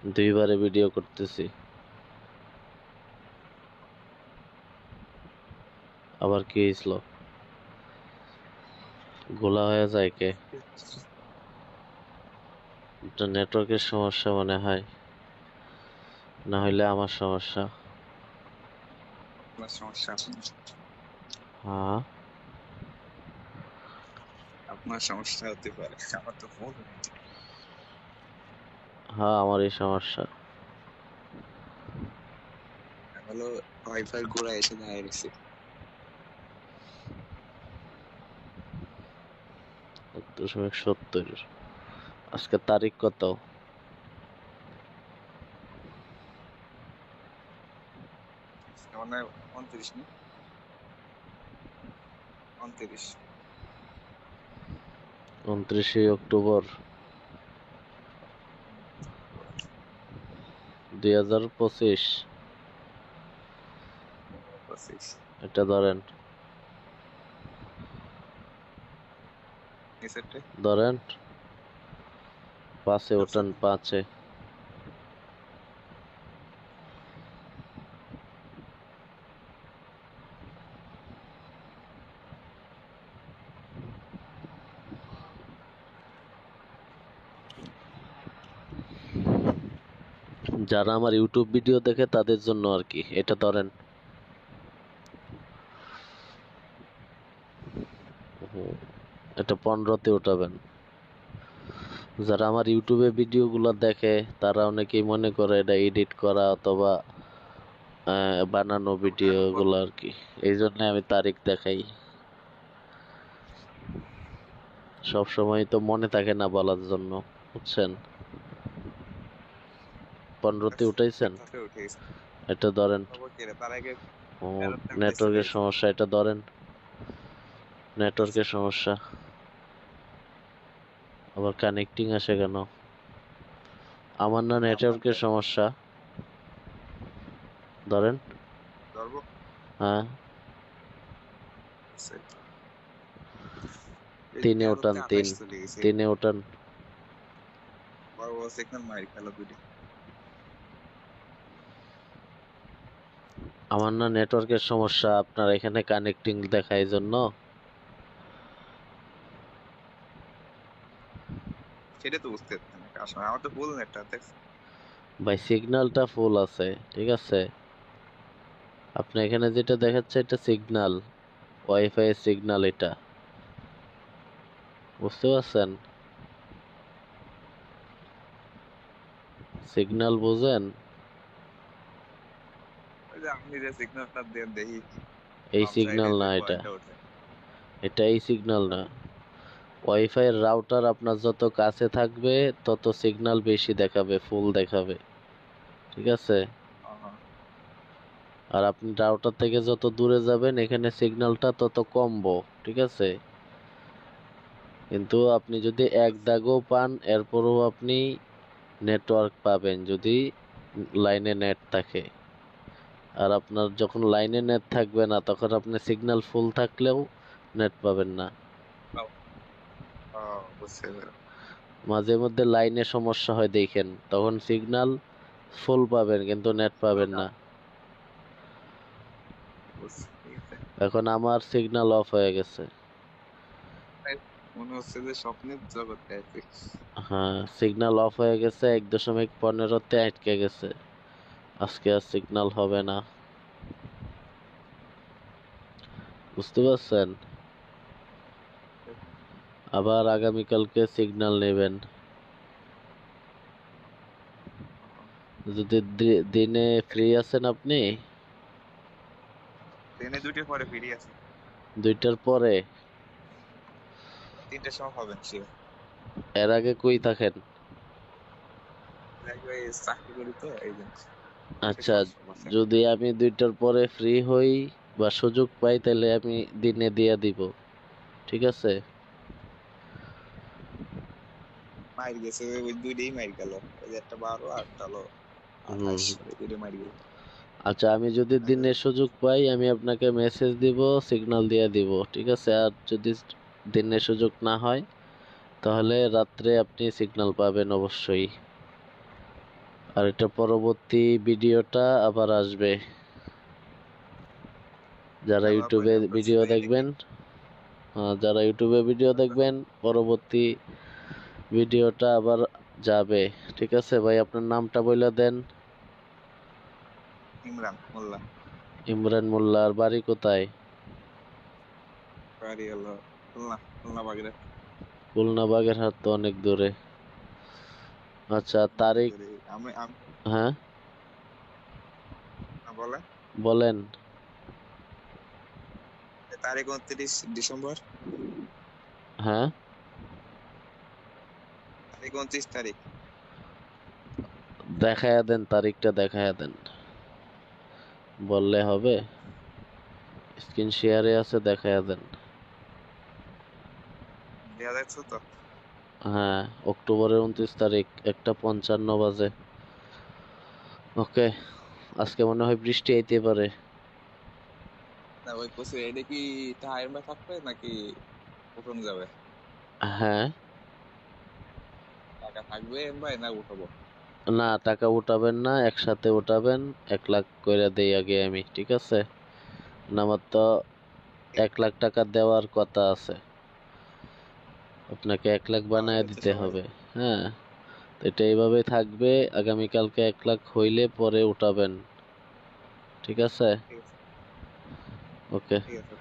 দুইবারে ভিডিও করতেছি, আবার কি হয়েছিল? গোলা হয়ে যায় কে? এটা নেটওয়ার্কের সমস্যা মনে হয়, না হইলে আমার সমস্যা। আপনার সমস্যা, হ্যাঁ আপনার সমস্যা হতে পারে, আমার তো ফোন হ্যাঁ আমারই সমস্যা। হলো ওয়াইফাই গোড়া এসে দাঁড়িয়ে গেছে। 1.70। আজকে তারিখ কত? মানে 29 নি 29 29শে অক্টোবর 2025। 25 এটা ধরেন, নিচেরটা ধরেন 5-এ ওঠান, 5-এ। যারা আমার ইউটিউব ভিডিও দেখে তাদের জন্য আর কি, এটা ধরেন। এটা 15-তে উঠাবেন। যারা আমার ইউটিউবে ভিডিওগুলো দেখে তারা অনেকেই মনে করে এটা এডিট করা অথবা বানানো ভিডিওগুলো আর কি, এই জন্য আমি তারিখ দেখাই। সব সময় তো মনে থাকে না বলার জন্য, বুঝছেন? 15-তে উঠাইছেন, এটা ধরেন। তার আগে নেটওয়ার্কের সমস্যা, এটা ধরেন। নেটওয়ার্কের সমস্যা, আবার কানেক্টিং আসে কেন? আমার না নেটওয়ার্কের সমস্যা, ধরেন। হ্যাঁ 3-এ ওঠান, 3-এ ওঠান। আমার না নেটওয়ার্কের সমস্যা, আপনার এখানে কানেক্টিং দেখায় জন্য। সেটা তো বুঝতে পারছি না, আসলে আমার তো ফুল নেটটা দেখছি। ভাই সিগন্যালটা ফুল আছে, ঠিক আছে। আপনি এখানে যেটা দেখাচ্ছে এটা সিগন্যাল, ওয়াইফাই এর সিগন্যাল, এটা বুঝতে পারছেন? সিগন্যাল বুঝেন? ওই যে আপনি যে সিগন্যালটা দেন দেখি এই বাম সাইডে সিগন্যাল যে না এটা, পয়েন্টটা ওঠে। এটা এই সিগন্যাল না। ওয়াইফাই এর রাউটার আপনার যত কাছে থাকবে তত সিগন্যাল বেশি দেখাবে, ফুল দেখাবে, ঠিক আছে। আর আপনি রাউটার থেকে যত দূরে যাবেন এখানে সিগন্যালটা তত কমবো, ঠিক আছে। কিন্তু আপনি যদি এক দাগও পান এরপরও আপনি নেটওয়ার্ক পাবেন যদি লাইনে নেট থাকে। আর আপনার যখন লাইনে নেট থাকবে না তখন আপনি সিগন্যাল ফুল থাকলেও নেট পাবেন না। মাঝে মধ্যে লাইনে সমস্যা হয় দেখেন, তখন সিগন্যাল ফুল পাবেন কিন্তু নেট পাবেন না। এখন আমার সিগন্যাল অফ হয়ে গেছে। মনে হচ্ছে যে স্বপ্নের জগতে আছি। হ্যাঁ সিগন্যাল অফ হয়ে গেছে, 1.15-তে আটকে গেছে। আজকে আর সিগন্যাল হবে না, বুঝতে পারছেন? আবার আগামীকালকে সিগন্যাল নেবেন। যদি দিনে ফ্রি আছেন আপনি? দিনে 2টার পরে ফ্রি আছি। 2টার পরে? 3টার সময় হবেন শিওর। এর আগে কই থাকেন? চাকরি করি তো এই জন্য। আচ্ছা, যদি আমি 2টার পরে ফ্রি হই বা সুযোগ পাই তাহলে আমি দিনে দিয়ে দিব, ঠিক আছে। মাইর গেছে ওই 2টাই মাইর গেল, ওই যে একটা 12 আর একটা হলো 28, ওই 2টাই মাইর গেল। আচ্ছা আমি যদি দিনে সুযোগ পাই আমি আপনাকে মেসেজ দিব, সিগন্যাল দিয়ে দিব, ঠিক আছে। আর যদি দিনে সুযোগ না হয় তাহলে রাত্রে আপনি সিগন্যাল পাবেন অবশ্যই। আর এটা পরবর্তী ভিডিওটা আবার আসবে, যারা আবার ইউটিউবে বললাম, বলছি ভিডিও ভাই এটা কি? দেখবেন, যারা ইউটিউবে ভিডিও দেখবেন পরবর্তী ভিডিওটা আবার যাবে। ঠিক আছে ভাই, আপনার নামটা বলে দেন। ইমরান মোল্লা। ইমরান মোল্লার বাড়ি কোথায়? বাড়ি হলো খুলনা, খুলনা বাগেরহাট। খুলনা বাগেরহাট তো অনেক দূরে। আচ্ছা, অনেক তারিখ? দূরে। আমি আমি হ্যাঁ, বলে বলেন। তারিখ 29 ডিসেম্বর, হ্যাঁ, তারিখ 29 তারিখ। দেখায়া দেন, তারিখটা দেখায়া দেন, বললে হবে? স্ক্রিন শেয়ারে আছে, দেখায়া দেন। দেওয়া যাচ্ছে তো? হ্যাঁ, অক্টোবরের 29 তারিখ, 1:55 বাজে। ওকে, আজকে মনে হয় বৃষ্টি আইতে পারে। না ওই কোচে এটা কি টাইম বা থাকবে নাকি উঠানো যাবে? হ্যাঁ, টাকা থাকবে ভাই না উঠাবো? না টাকা উঠাবেন না, একসাথে উঠাবেন। 1 লাখ করে দেই আগে আমি, ঠিক আছে? না, আমার তো 1 লাখ টাকা দেওয়ার কথা আছে, আপনাকে 1 লাখ বানায় আচ্ছা দিতে সবাই হবে। হ্যাঁ, তো এটা এইভাবেই থাকবে। আগামীকালকে 1 লাখ হইলে পরে উঠাবেন, ঠিক আছে? ঠিক আছে, ওকে। ঠিক আছে।